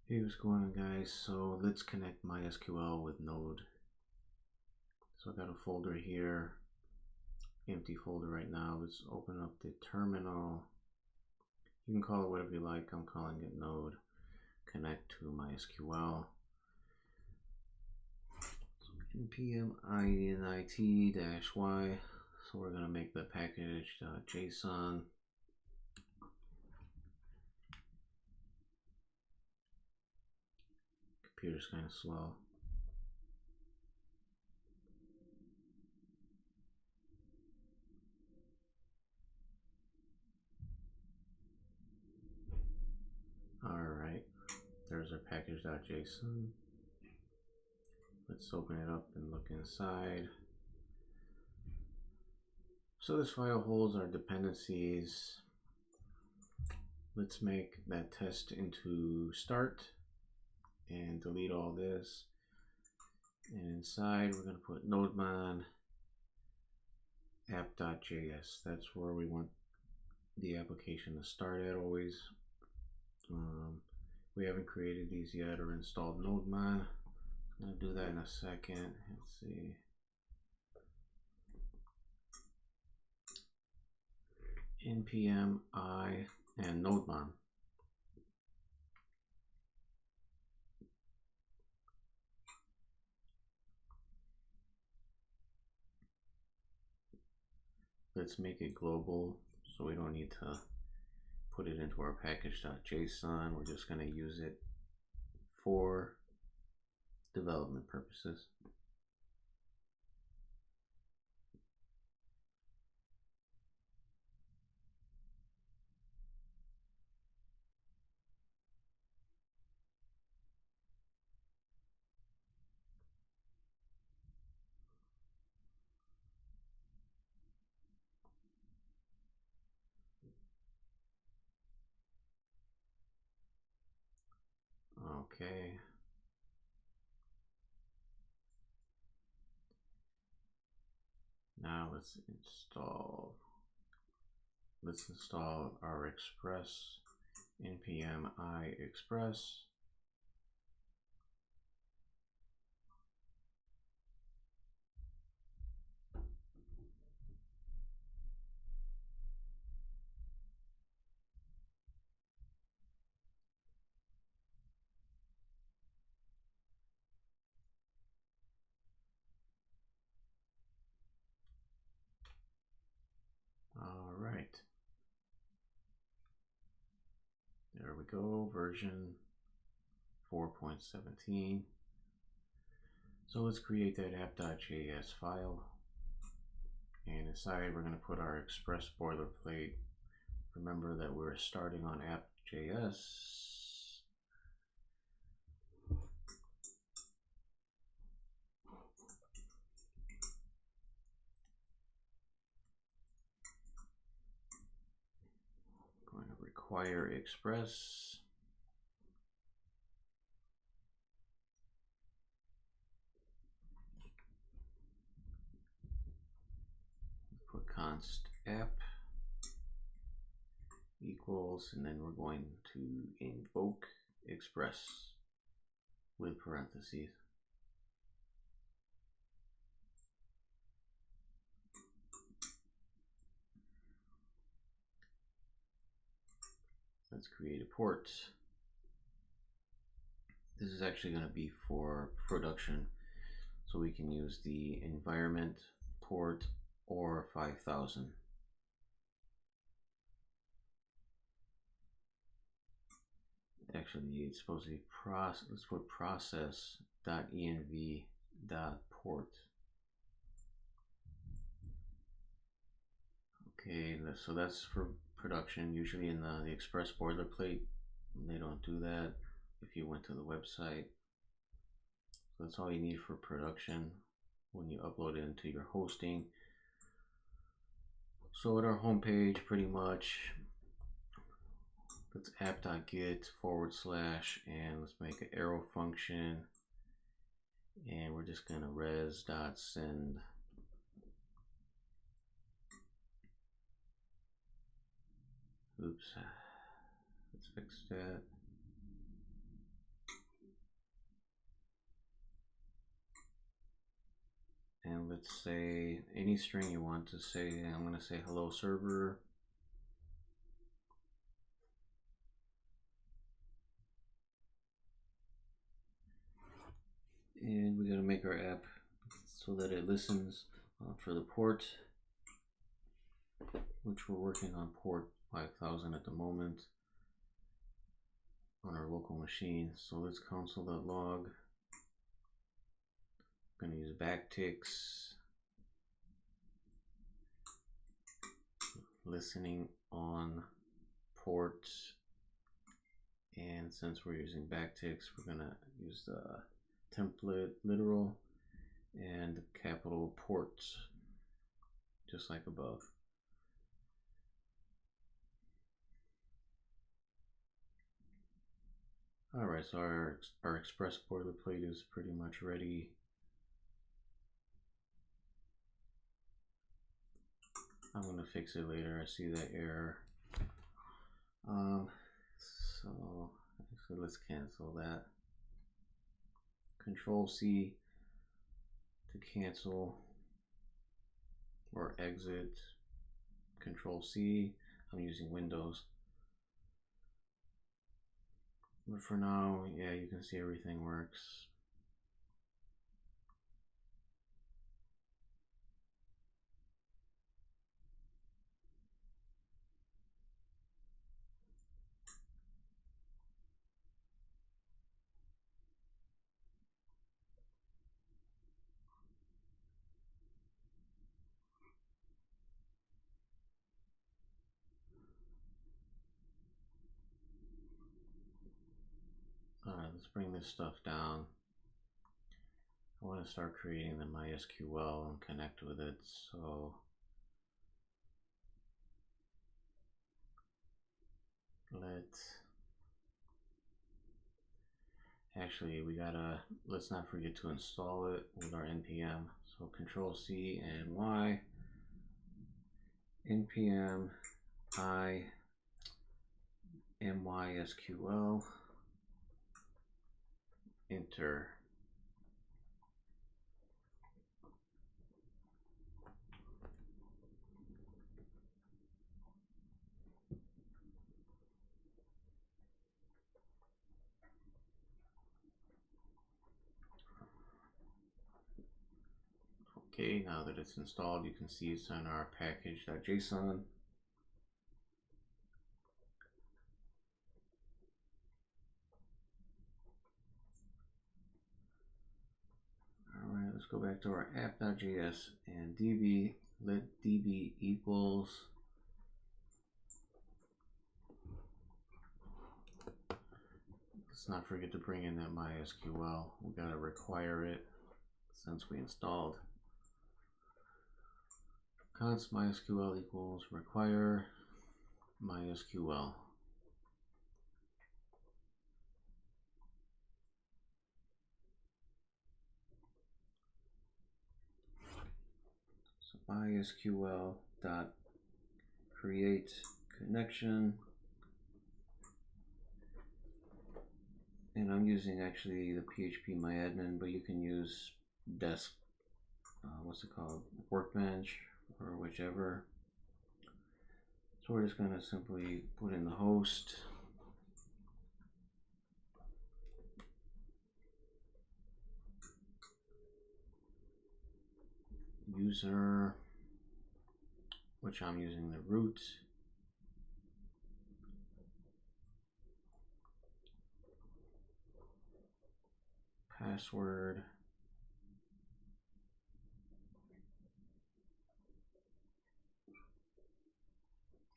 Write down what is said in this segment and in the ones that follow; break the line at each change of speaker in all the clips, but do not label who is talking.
Hey, what's going on, guys? So let's connect MySQL with Node. So I got a folder here, empty folder right now. Let's open up the terminal. You can call it whatever you like. I'm calling it Node. Connect to MySQL. So npm init-y. So we're gonna make the package.json. Computer's kind of slow. Alright, there's our package.json. Let's open it up and look inside. So this file holds our dependencies. Let's make that test into start and delete all this. And inside we're going to put nodemon app.js. That's where we want the application to start at always. We haven't created these yet or installed nodemon. I'm going to do that in a second. Let's see. npm I and nodemon. Let's make it global so we don't need to put it into our package.json. We're just going to use it for development purposes. Okay. Now let's install our express, npm I express. All right. There we go, version 4.17. So let's create that app.js file. And inside we're going to put our express boilerplate. Remember that we're starting on app.js. Going to require express. Put const app equals, and then we're going to invoke express with parentheses. Let's create a port. This is actually going to be for production, so we can use the environment port or 5000. Actually, it's supposed to be let's put process.env.port. Okay, so that's for production. Usually in the express boilerplate, they don't do that if you went to the website. So that's all you need for production when you upload it into your hosting. So at our home page, pretty much, let's app.get / and let's make an arrow function, and we're just gonna res.send. Oops, let's fix that. let's say any string you want to say. I'm going to say hello server. And we got to make our app so that it listens for the port, which we're working on port 5000 at the moment on our local machine. So let's console.log. I'm going to use backticks, listening on port, and since we're using backticks, we're going to use the template literal and capital port, just like above. Alright, so our Express boilerplate is pretty much ready. I'm going to fix it later. I see that error. So actually let's cancel that. Control C to cancel or exit. Control C. I'm using Windows. But for now, yeah, you can see everything works. Alright, let's bring this stuff down. I want to start creating the MySQL and connect with it. So let's not forget to install it with our npm. So Control C and Y, npm I MySQL, enter. Okay, now that it's installed, you can see it's on our package.json. Alright, let's go back to our app.js and db, let db equals let's not forget to bring in that MySQL. We gotta require it since we installed. Const MySQL equals require MySQL. So MySQL dot create connection, and I'm using actually the PHP MyAdmin, but you can use desk, workbench or whichever. So we're just going to simply put in the host, user, which I'm using the root, password,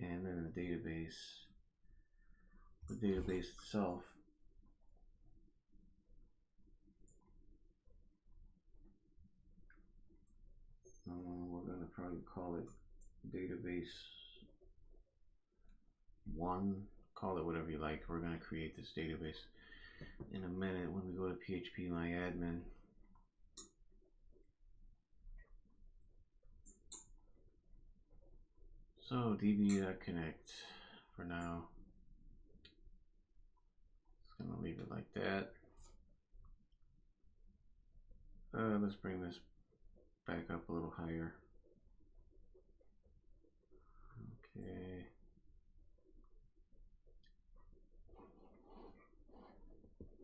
and then the database itself. We're going to probably call it database 1, call it whatever you like. We're going to create this database in a minute when we go to PHP MyAdmin. So db.connect for now. Just going to leave it like that. Let's bring this back up a little higher. Okay.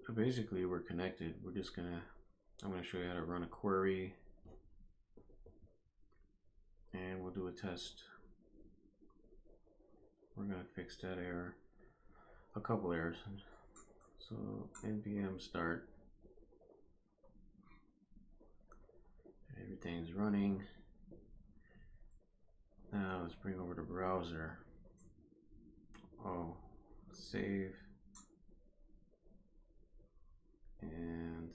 So basically we're connected. I'm gonna show you how to run a query, and we'll do a test. We're gonna fix that error, a couple errors. So npm start, everything's running. Now let's bring over the browser. Oh, save, and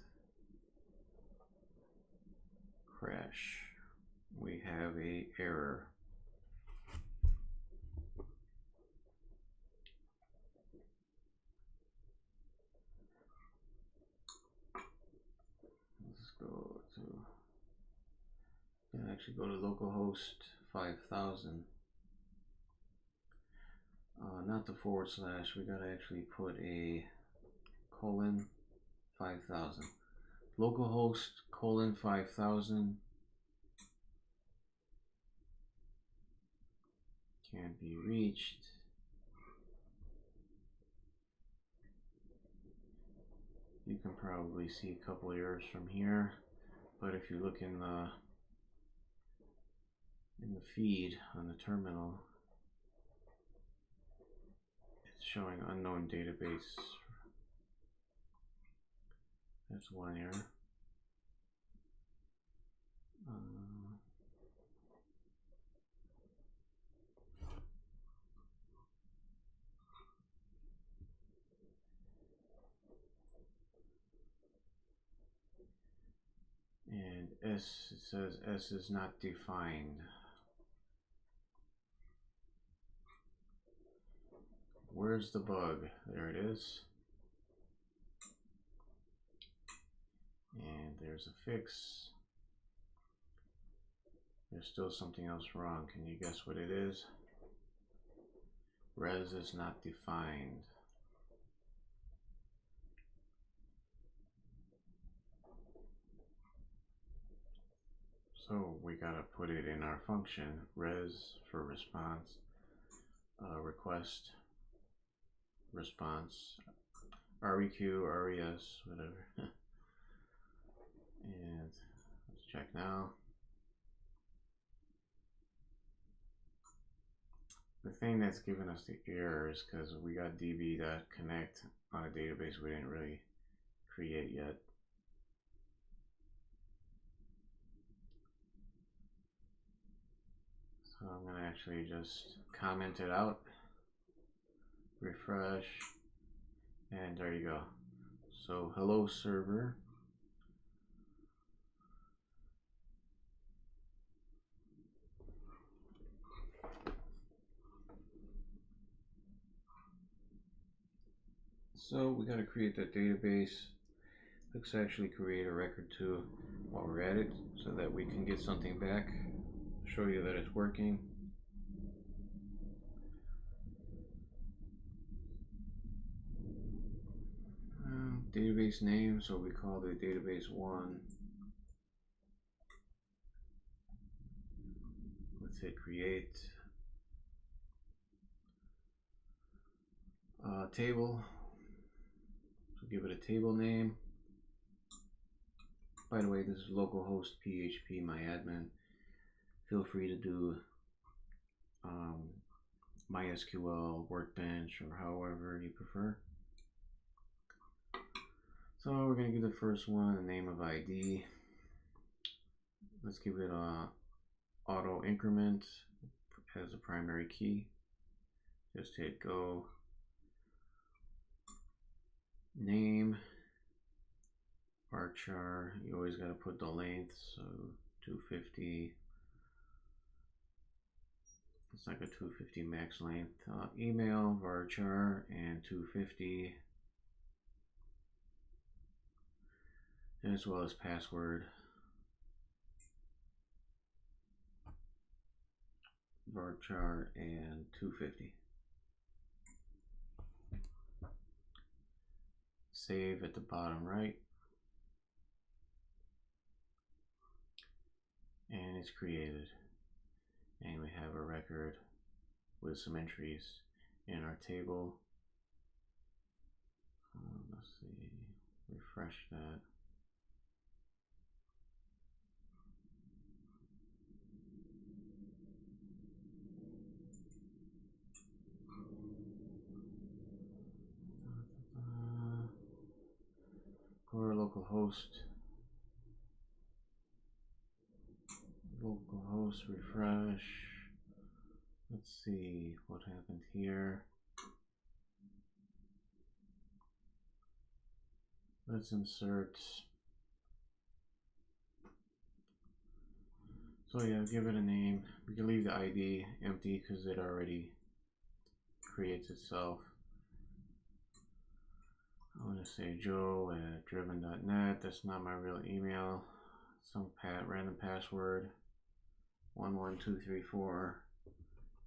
crash. We have a error. Let's go to, actually go to localhost 5000. Not the // we gotta actually put a colon 5000. Localhost colon 5000 can't be reached. You can probably see a couple errors from here, but if you look in the feed on the terminal, it's showing unknown database. That's one error. And S, it says S is not defined. Where's the bug? There it is. And there's a fix. There's still something else wrong. Can you guess what it is? Res is not defined. So we gotta put it in our function, res for response, request, response, req, res, whatever. And let's check now. The thing that's giving us the error is because we got db.connect on a database we didn't really create yet. So I'm going to actually just comment it out, refresh, and there you go. So hello server. So we got to create that database. Let's actually create a record too while we're at it so that we can get something back, show you that it's working. Database name, so we call the database 1. Let's hit create. Table, so give it a table name. By the way, this is localhost PHP myadmin. Feel free to do MySQL, Workbench, or however you prefer. So we're going to give the first one a name of ID. Let's give it a auto increment as a primary key. Just hit go. Name, varchar, you always got to put the length, so 250. It's like a 250 max length. Email, varchar, and 250, as well as password, varchar, and 250. Save at the bottom right. it's created. And we have a record with some entries in our table. Let's see, refresh that. Go to localhost. Localhost, refresh. Let's see what happened here. Let's insert. So yeah, give it a name. We can leave the ID empty because it already creates itself. I want to say joe@driven.net. That's not my real email. Some random password. 11234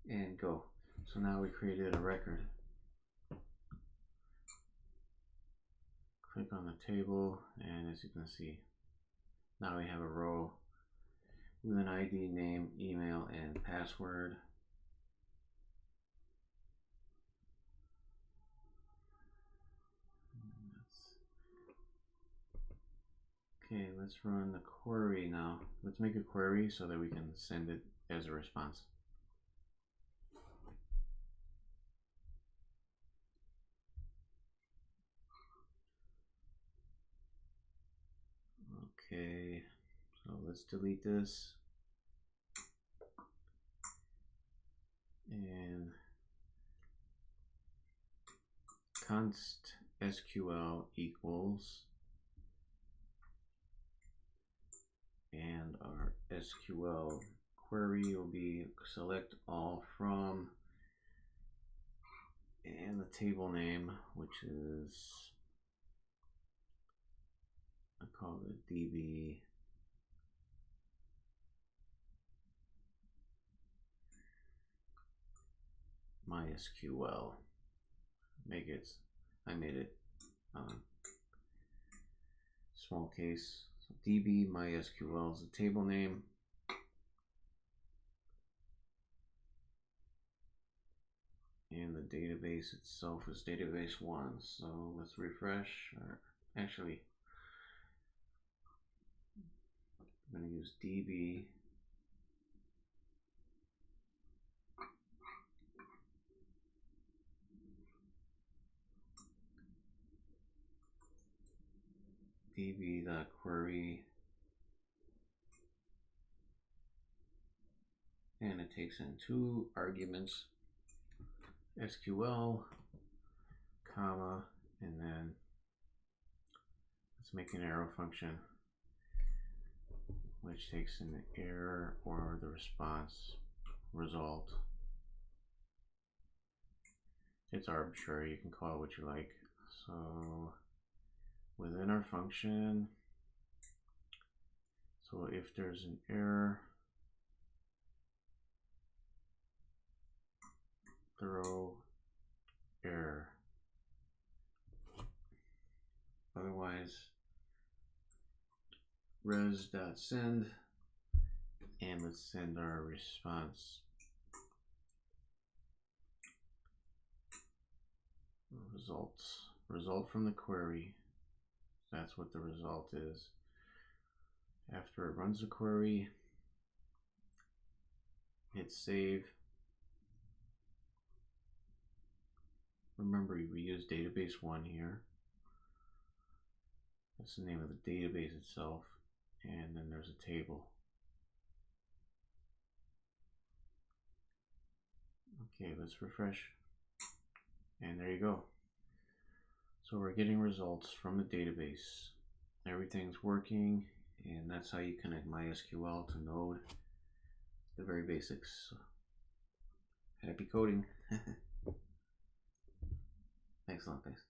and go. So now we created a record. Click on the table, and as you can see, now we have a row with an ID, name, email, and password. Okay, let's run the query now. Let's make a query so that we can send it as a response. Okay, so let's delete this. And const SQL equals, and our SQL query will be select all from, and the table name, which is, I call it DB MySQL. I made it small case. So DB MySQL is the table name. And the database itself is database 1. So let's refresh. Or actually, I'm going to use DB db.query, and it takes in 2 arguments, SQL, comma, and then let's make an arrow function which takes in the error or the response result. It's arbitrary, you can call it what you like. So within our function, so if there's an error, throw error. Otherwise, res.send, and let's send our response. Result from the query. That's what the result is. After it runs the query, hit save. Remember, we use database 1 here. That's the name of the database itself. And then there's a table. Okay, let's refresh. And there you go. So we're getting results from the database. Everything's working, and that's how you connect MySQL to Node. The very basics. Happy coding. Excellent, thanks.